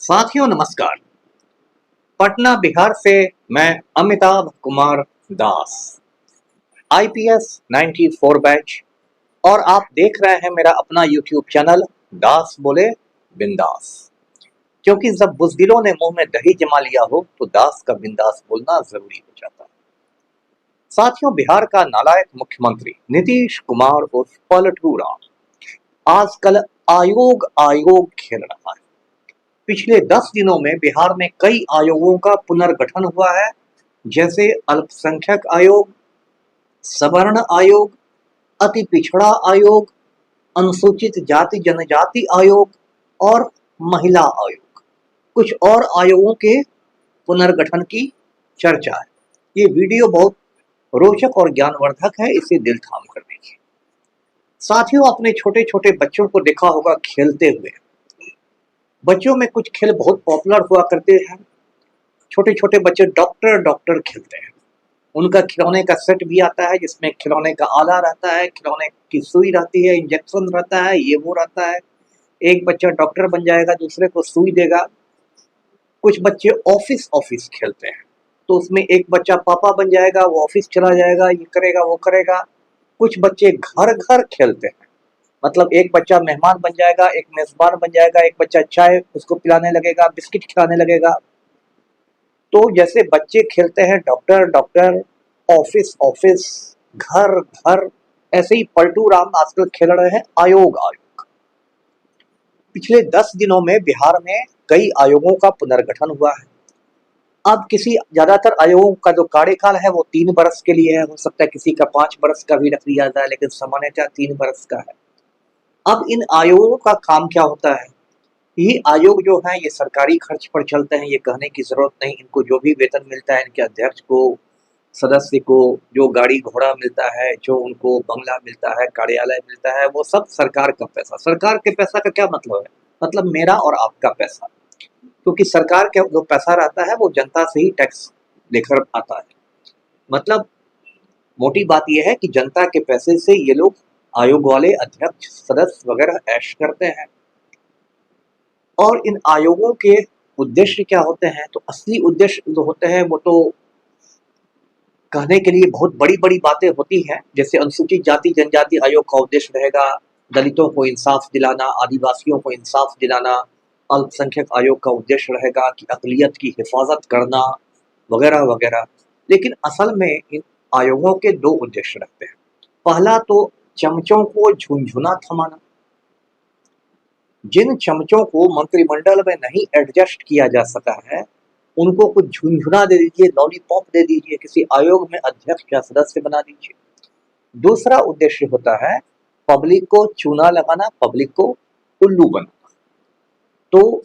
साथियों नमस्कार। पटना बिहार से मैं अमिताभ कुमार दास, आईपीएस 94 बैच, और आप देख रहे हैं मेरा अपना यूट्यूब चैनल दास बोले बिंदास। क्योंकि जब बुजदिलों ने मुंह में दही जमा लिया हो तो दास का बिंदास बोलना जरूरी हो जाता है। साथियों, बिहार का नालायक मुख्यमंत्री नीतीश कुमार उर्फ पलटू राम आजकल आयोग आयोग खेल रहा है। पिछले 10 दिनों में बिहार में कई आयोगों का पुनर्गठन हुआ है, जैसे अल्पसंख्यक आयोग, सवर्ण आयोग, अति पिछड़ा आयोग, अनुसूचित जाति जनजाति आयोग और महिला आयोग। कुछ और आयोगों के पुनर्गठन की चर्चा है। ये वीडियो बहुत रोचक और ज्ञानवर्धक है, इसे दिल थाम कर देखिए। साथियों, अपने छोटे छोटे बच्चों को देखा होगा खेलते हुए। बच्चों में कुछ खेल बहुत पॉपुलर हुआ करते हैं। छोटे छोटे बच्चे डॉक्टर डॉक्टर खेलते हैं। उनका खिलौने का सेट भी आता है, जिसमें खिलौने का आला रहता है, खिलौने की सुई रहती है, इंजेक्शन रहता है, ये वो रहता है। एक बच्चा डॉक्टर बन जाएगा, दूसरे को सुई देगा। कुछ बच्चे ऑफिस ऑफिस खेलते हैं, तो उसमें एक बच्चा पापा बन जाएगा, वो ऑफिस चला जाएगा, ये करेगा वो करेगा। कुछ बच्चे घर घर खेलते हैं, मतलब एक बच्चा मेहमान बन जाएगा, एक मेजबान बन जाएगा, एक बच्चा चाय उसको पिलाने लगेगा, बिस्किट खिलाने लगेगा। तो जैसे बच्चे खेलते हैं डॉक्टर डॉक्टर, ऑफिस ऑफिस, घर घर, ऐसे ही पलटू राम आजकल खेल रहे हैं आयोग आयोग। पिछले 10 दिनों में बिहार में कई आयोगों का पुनर्गठन हुआ है। अब किसी ज्यादातर आयोगों का जो कार्यकाल है वो 3 वर्ष के लिए है। हो सकता है किसी का 5 वर्ष का भी रख दिया जाए, लेकिन सामान्यतः 3 वर्ष का है। अब इन आयोगों का काम क्या होता है? ये आयोग जो है ये सरकारी खर्च पर चलते हैं, ये कहने की जरूरत नहीं। इनको जो भी वेतन मिलता है, इनके अध्यक्ष को, सदस्य को जो गाड़ी घोड़ा मिलता है, जो उनको बंगला मिलता है, कार्यालय मिलता है, वो सब सरकार का पैसा। सरकार के पैसा का क्या मतलब है? मतलब मेरा और आपका पैसा। क्योंकि सरकार का जो पैसा रहता है वो जनता से ही टैक्स लेकर आता है। मतलब मोटी बात यह है कि जनता के पैसे से ये लोग आयोग वाले अध्यक्ष सदस्य वगैरह ऐश करते हैं। और इन आयोगों के उद्देश्य क्या होते हैं? तो असली उद्देश्य जो होते हैं वो तो कहने के लिए बहुत बड़ी बड़ी बातें होती हैं। जैसे अनुसूचित जाति जनजाति आयोग का उद्देश्य रहेगा दलितों को इंसाफ दिलाना, आदिवासियों को इंसाफ दिलाना। अल्पसंख्यक आयोग का उद्देश्य रहेगा कि अकलियत की हिफाजत करना, वगैरह वगैरह। लेकिन असल में इन आयोगों के 2 उद्देश्य रहते हैं। पहला तो चमचों को झुनझुना थमाना। जिन चमचों को मंत्रिमंडल में नहीं एडजस्ट किया जा सका है, उनको कुछ झुनझुना दे दीजिए, लॉलीपॉप दे दीजिए, किसी आयोग में अध्यक्ष या सदस्य बना दीजिए। दूसरा उद्देश्य होता है पब्लिक को चूना लगाना, पब्लिक को उल्लू बनाना। तो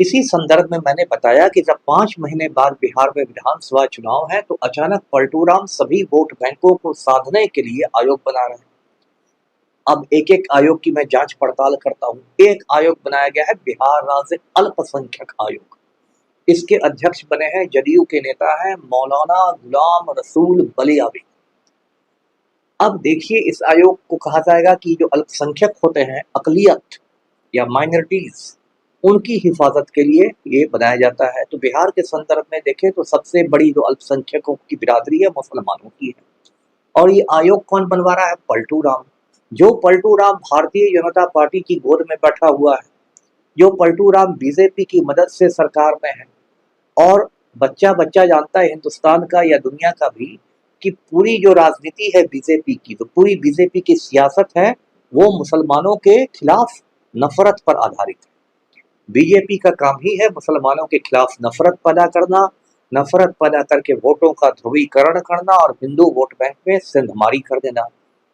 इसी संदर्भ में मैंने बताया कि जब 5 महीने बाद बिहार में विधानसभा चुनाव है, तो अचानक पलटू राम सभी वोट बैंकों को साधने के लिए आयोग बना रहे हैं। अब एक एक आयोग की मैं जांच पड़ताल करता हूँ। एक आयोग बनाया गया है बिहार राज्य अल्पसंख्यक आयोग। इसके अध्यक्ष बने हैं जदयू के नेता हैं मौलाना गुलाम रसूल बलियावी। अब देखिए, इस आयोग को कहा जाएगा कि जो अल्पसंख्यक होते हैं, अकलियत या माइनॉरिटीज, उनकी हिफाजत के लिए ये बनाया जाता है। तो बिहार के संदर्भ में देखें तो सबसे बड़ी जो अल्पसंख्यकों की बिरादरी है, मुसलमानों की है। और ये आयोग कौन बनवा रहा है? पलटू राम। जो पलटू राम भारतीय जनता पार्टी की गोद में बैठा हुआ है, जो पलटू राम बीजेपी की मदद से सरकार में है। और बच्चा बच्चा जानता है हिंदुस्तान का या दुनिया का भी कि पूरी जो राजनीति है बीजेपी की, तो पूरी बीजेपी की सियासत है वो मुसलमानों के खिलाफ नफरत पर आधारित है। बीजेपी का काम ही है मुसलमानों के खिलाफ नफरत पैदा करना, नफरत पैदा करके वोटों का ध्रुवीकरण करना और हिंदू वोट बैंक में सिंधमारी कर देना।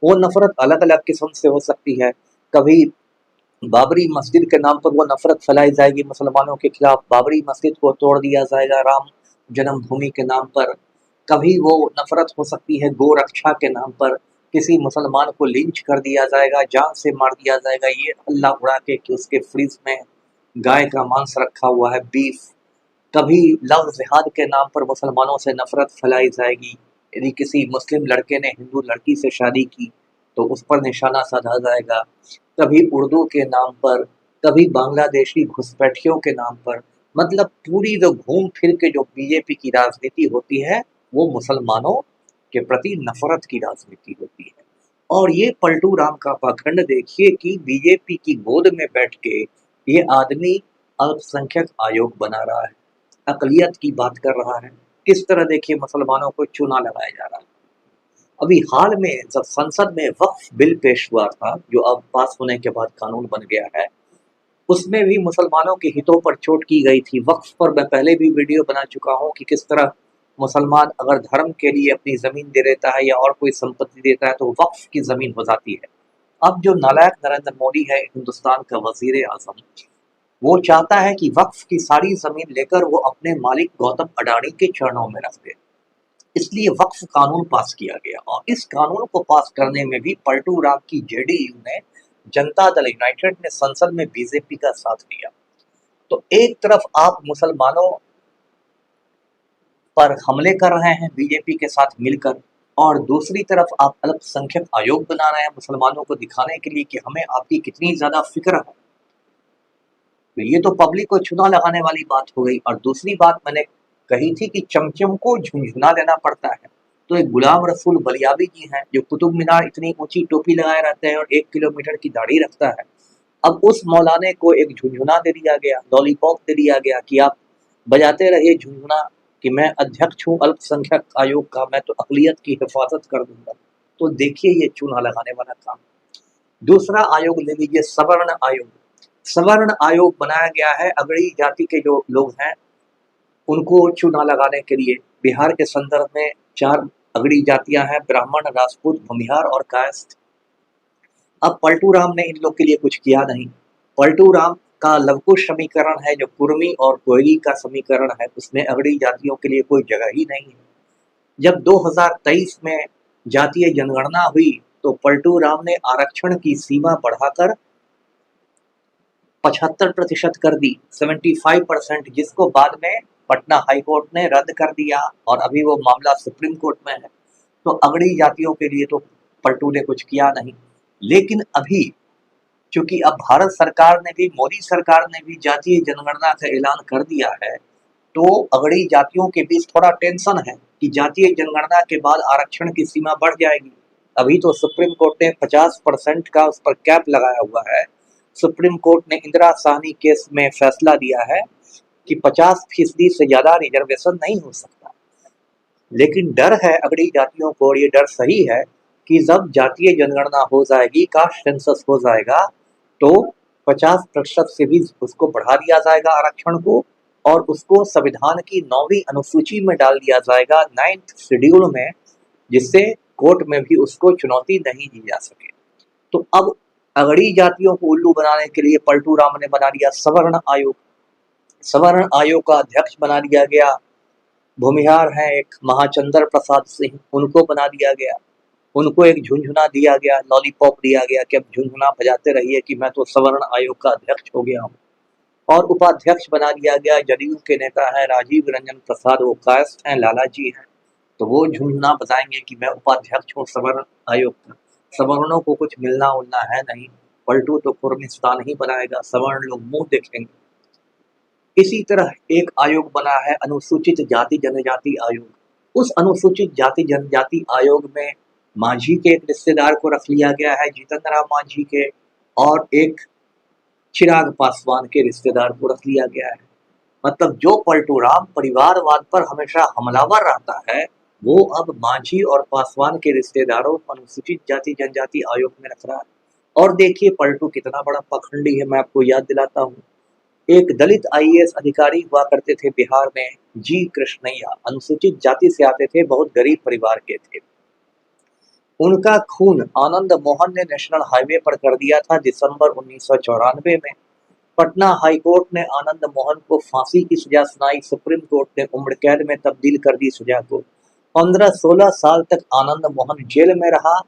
वो नफरत अलग अलग किस्म से हो सकती है। कभी बाबरी मस्जिद के नाम पर वो नफरत फैलाई जाएगी मुसलमानों के खिलाफ, बाबरी मस्जिद को तोड़ दिया जाएगा राम जन्मभूमि के नाम पर। कभी वो नफरत हो सकती है गो रक्षा के नाम पर, किसी मुसलमान को लिंच कर दिया जाएगा, जान से मार दिया जाएगा, ये अल्लाह उड़ा के कि उसके फ्रिज में गाय का मांस रखा हुआ है, बीफ। कभी लव जिहाद के नाम पर मुसलमानों से नफरत फैलाई जाएगी। यदि किसी मुस्लिम लड़के ने हिंदू लड़की से शादी की तो उस पर निशाना साधा जाएगा। कभी उर्दू के नाम पर कभी बांग्लादेशी घुसपैठियों के नाम पर, मतलब पूरी जो घूम फिर के जो बीजेपी की राजनीति होती है वो मुसलमानों के प्रति नफरत की राजनीति होती है। और ये पलटू राम का पाखंड देखिए कि बीजेपी की गोद में बैठ के ये आदमी अल्पसंख्यक आयोग बना रहा है, अकलियत की बात कर रहा है। किस तरह देखिए मुसलमानों को चूना लगाया जा रहा है। अभी हाल में जब संसद में वक्फ बिल पेश हुआ था, जो अब पास होने के बाद कानून बन गया है, उसमें भी मुसलमानों के हितों पर चोट की गई थी। वक्फ पर मैं पहले भी वीडियो बना चुका हूँ कि किस तरह मुसलमान अगर धर्म के लिए अपनी ज़मीन दे देता है या और कोई संपत्ति देता है तो वक्फ की ज़मीन हो जाती है। अब जो नालायक नरेंद्र मोदी है, हिंदुस्तान का वजीर आजम, वो चाहता है कि वक्फ की सारी ज़मीन लेकर वो अपने मालिक गौतम अडानी के चरणों में रख दे। इसलिए वक्फ कानून पास किया गया और इस कानून को पास करने में भी पलटू राम की जेडीयू ने, जनता दल यूनाइटेड ने संसद में बीजेपी का साथ दिया। तो एक तरफ आप मुसलमानों पर हमले कर रहे हैं बीजेपी के साथ मिलकर, और दूसरी तरफ आप अल्पसंख्यक आयोग बना रहे हैं मुसलमानों को दिखाने के लिए कि हमें आपकी कितनी ज्यादा फिक्र है। तो ये तो पब्लिक को चुना लगाने वाली बात हो गई। और दूसरी बात मैंने कही थी कि चमचम को झुंझुना लेना पड़ता है, तो एक गुलाम रसूल बलियाबी जी हैं जो कुतुब मीनार इतनी ऊंची टोपी लगाए रहते हैं और 1 किलोमीटर की दाढ़ी रखता है। अब उस मौलाने को एक झुंझुना दे दिया गया, लॉलीपॉप दे दिया गया कि आप बजाते रहिए झुंझुना कि मैं अध्यक्ष हूँ अल्पसंख्यक आयोग का, मैं तो अकलियत की हिफाजत कर दूंगा। तो देखिए ये चूना लगाने वाला काम। दूसरा आयोग ले लीजिए, सवर्ण आयोग। सवर्ण आयोग बनाया गया है अगड़ी जाति के जो लोग हैं उनको चूना लगाने के लिए। बिहार के संदर्भ में 4 अगड़ी जातियां हैं, ब्राह्मण, राजपूत, भूमिहार और कायस्थ। अब पलटू राम ने इन लोग के लिए कुछ किया नहीं। पलटू राम का लवकुश समीकरण है जो कुर्मी और कोयली का समीकरण है, उसमें अगड़ी जातियों के लिए कोई जगह ही नहीं है। जब 2023 में जातीय जनगणना हुई तो पलटू राम ने आरक्षण की सीमा बढ़ाकर 75% कर दी, 75%, जिसको बाद में पटना हाई कोर्ट ने रद्द कर दिया और अभी वो मामला सुप्रीम कोर्ट में है। तो अगड़ी जातियों के लिए तो पलटू ने कुछ किया नहीं। लेकिन अभी चूंकि अब भारत सरकार ने भी, मोदी सरकार ने भी जातीय जनगणना का ऐलान कर दिया है, तो अगड़ी जातियों के बीच थोड़ा टेंशन है कि जातीय जनगणना के बाद आरक्षण की सीमा बढ़ जाएगी। अभी तो सुप्रीम कोर्ट ने 50% का उस पर कैप लगाया हुआ है। सुप्रीम कोर्ट ने इंदिरा साहनी केस में फैसला दिया है कि 50% से ज्यादा रिजर्वेशन नहीं हो सकता। लेकिन डर है अगड़ी जातियों को, और ये डर सही है, कि जब जातीय जनगणना हो जाएगी, कास्ट सेंसस हो जाएगा, तो 50% से भी उसको बढ़ा दिया जाएगा आरक्षण को, और उसको संविधान की 9वीं अनुसूची में डाल दिया जाएगा, 9th शेड्यूल में, जिससे कोर्ट में भी उसको चुनौती नहीं दी जा सके। तो अब अगड़ी जातियों को उल्लू बनाने के लिए पलटू राम ने बना दिया सवर्ण आयोग। सवर्ण आयोग का अध्यक्ष बना दिया गया, भूमिहार हैं एक महाचंद्र प्रसाद सिंह, उनको बना दिया गया। उनको एक झुंझुना दिया गया, लॉलीपॉप दिया गया कि अब झुंझुना बजाते रहिए कि मैं तो सवर्ण आयोग का अध्यक्ष हो गया हूँ। और उपाध्यक्ष बना दिया गया, जदयू के नेता है राजीव रंजन प्रसाद, वो कायस्थ हैं, लाला जी हैं, तो वो झुंझुना बताएंगे कि मैं उपाध्यक्ष हूँ सवर्ण आयोग का। सवर्णों को कुछ मिलना उलना है नहीं, पलटू तो कुर्मिस्तान ही बनाएगा, सवर्ण लोग मुंह देखेंगे। इसी तरह एक आयोग बना है अनुसूचित जाति जनजाति आयोग। उस अनुसूचित जाति जनजाति आयोग में मांझी के एक रिश्तेदार को रख लिया गया है, जीतन राम मांझी के, और एक चिराग पासवान के रिश्तेदार को रख लिया गया है। मतलब जो पलटू राम परिवारवाद पर हमेशा हमलावर रहता है, वो अब मांझी और पासवान के रिश्तेदारों को अनुसूचित जाति जनजाति आयोग में रख रहा है। और देखिए पलटू कितना बड़ा पखंडी है, मैं आपको याद दिलाता हूँ। एक दलित आईएएस अधिकारी हुआ करते थे बिहार में, जी कृष्णैया, अनुसूचित जाति से आते थे, बहुत गरीब परिवार के थे। उनका खून आनंद मोहन ने नेशनल हाईवे पर कर दिया था दिसंबर 1994 में। पटना हाई कोर्ट ने आनंद मोहन को फांसी की सजा सुनाई, सुप्रीम कोर्ट ने उम्र कैद में तब्दील कर दी सजा को। 15-16 साल तक आनंद मोहन जेल में रहा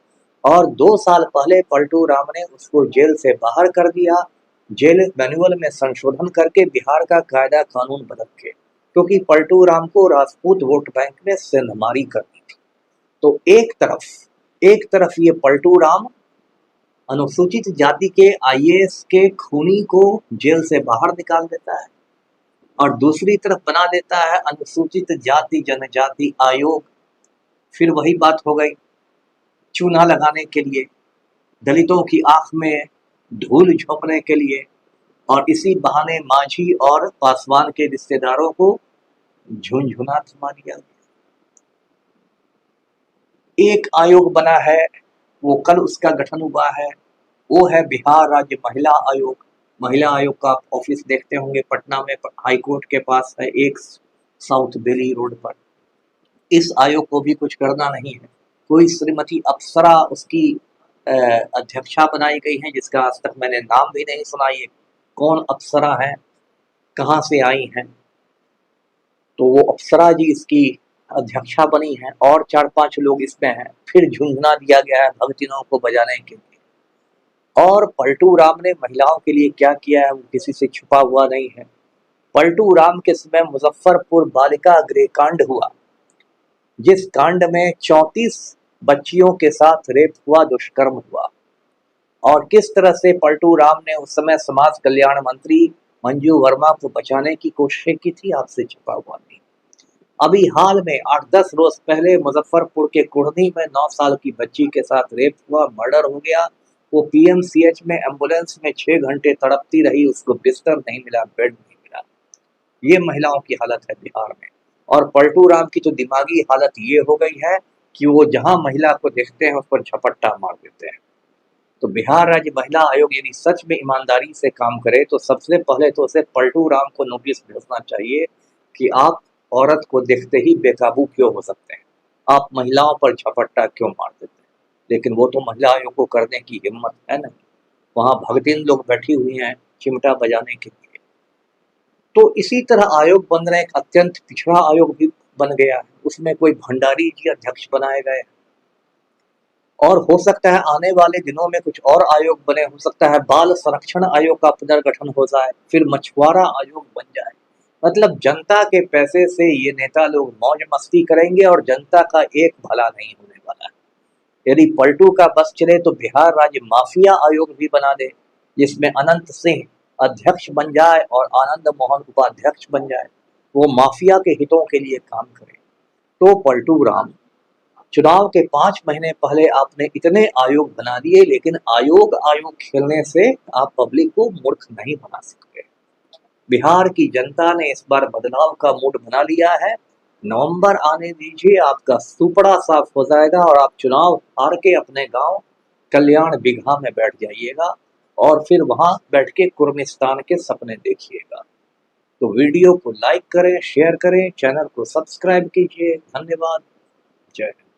और 2 साल पहले पलटू राम ने उसको जेल से बाहर कर दिया, जेल मैनुअल में संशोधन करके बिहार का कायदा कानून बदल के, क्योंकि पलटू राम को राजपूत वोट बैंक में सेंधमारी करनी थी। तो एक तरफ ये पलटू राम अनुसूचित जाति के आईएएस के खूनी को जेल से बाहर निकाल देता है और दूसरी तरफ बना देता है अनुसूचित जाति जनजाति आयोग। फिर वही बात हो गई, चूना लगाने के लिए, दलितों की आंख में धूल झोंकने के लिए, और इसी बहाने मांझी और पासवान के रिश्तेदारों को झुनझुना थमा दिया गया। एक आयोग बना है, वो कल उसका गठन हुआ है, वो है बिहार राज्य महिला आयोग। महिला आयोग का आप ऑफिस देखते होंगे पटना में, हाई कोर्ट के पास है, एक साउथ दिल्ली रोड पर। इस आयोग को भी कुछ करना नहीं है। कोई श्रीमती अप्सरा उसकी अध्यक्षा बनाई गई है, जिसका आज तक मैंने नाम भी नहीं सुना। ये कौन अप्सरा है, कहाँ से आई हैं? तो वो अप्सरा जी इसकी अध्यक्षा बनी है और 4-5 लोग इसमें हैं। फिर झुंझुना दिया गया है भगतिनों को बजाने के लिए। और पलटू राम ने महिलाओं के लिए क्या किया है वो किसी से छुपा हुआ नहीं है। पलटू राम के समय मुजफ्फरपुर बालिका गृह कांड हुआ, जिस कांड में 34 बच्चियों के साथ रेप हुआ, दुष्कर्म हुआ, और किस तरह से पलटू राम ने उस समय समाज कल्याण मंत्री मंजू वर्मा को बचाने की कोशिश की थी, आपसे छुपा हुआ नहीं। अभी हाल में 8-10 रोज पहले मुजफ्फरपुर के कुढ़नी में 9 साल की बच्ची के साथ रेप हुआ, मर्डर हो गया। वो पीएमसीएच में एम्बुलेंस में 6 घंटे तड़पती रही, उसको बिस्तर नहीं मिला, बेड नहीं मिला। ये महिलाओं की हालत है बिहार में। और पलटू राम की तो दिमागी हालत ये हो गई है कि वो जहां महिला को देखते हैं उस पर झपट्टा मार देते हैं। तो बिहार राज्य महिला आयोग यदि सच में ईमानदारी से काम करे तो सबसे पहले तो उसे पलटू राम को नोटिस भेजना चाहिए कि आप औरत को देखते ही बेकाबू क्यों हो सकते हैं, आप महिलाओं पर झपट्टा क्यों मार देते हैं। लेकिन वो तो महिला आयोग को करने की हिम्मत है नहीं। वहां भगतिन लोग बैठी हुई हैं चिमटा बजाने के लिए। तो इसी तरह आयोग बन रहे, एक अत्यंत पिछड़ा आयोग भी बन गया है, उसमें कोई भंडारी जी अध्यक्ष बनाए गए, और हो सकता है आने वाले दिनों में कुछ और आयोग बने। हो सकता है बाल संरक्षण आयोग का पुनर्गठन हो जाए, फिर मछुआरा आयोग बन जाए। मतलब जनता के पैसे से ये नेता लोग मौज मस्ती करेंगे और जनता का एक भला नहीं होने वाला है। यदि पलटू का बस चले तो बिहार राज्य माफिया आयोग भी बना दे, जिसमें अनंत सिंह अध्यक्ष बन जाए और आनंद मोहन उपाध्यक्ष बन जाए, वो माफिया के हितों के लिए काम करे। तो पलटू राम, चुनाव के 5 महीने पहले आपने इतने आयोग बना दिए, लेकिन आयोग खेलने से आप पब्लिक को मूर्ख नहीं बना सकते। बिहार की जनता ने इस बार बदलाव का मूड बना लिया है। नवंबर आने दीजिए, आपका सुपड़ा साफ हो जाएगा और आप चुनाव हार के अपने गांव कल्याण बिगहा में बैठ जाइएगा और फिर वहां बैठ के कुर्मिस्तान के सपने देखिएगा। तो वीडियो को लाइक करें, शेयर करें, चैनल को सब्सक्राइब कीजिए। धन्यवाद। जय हिंद।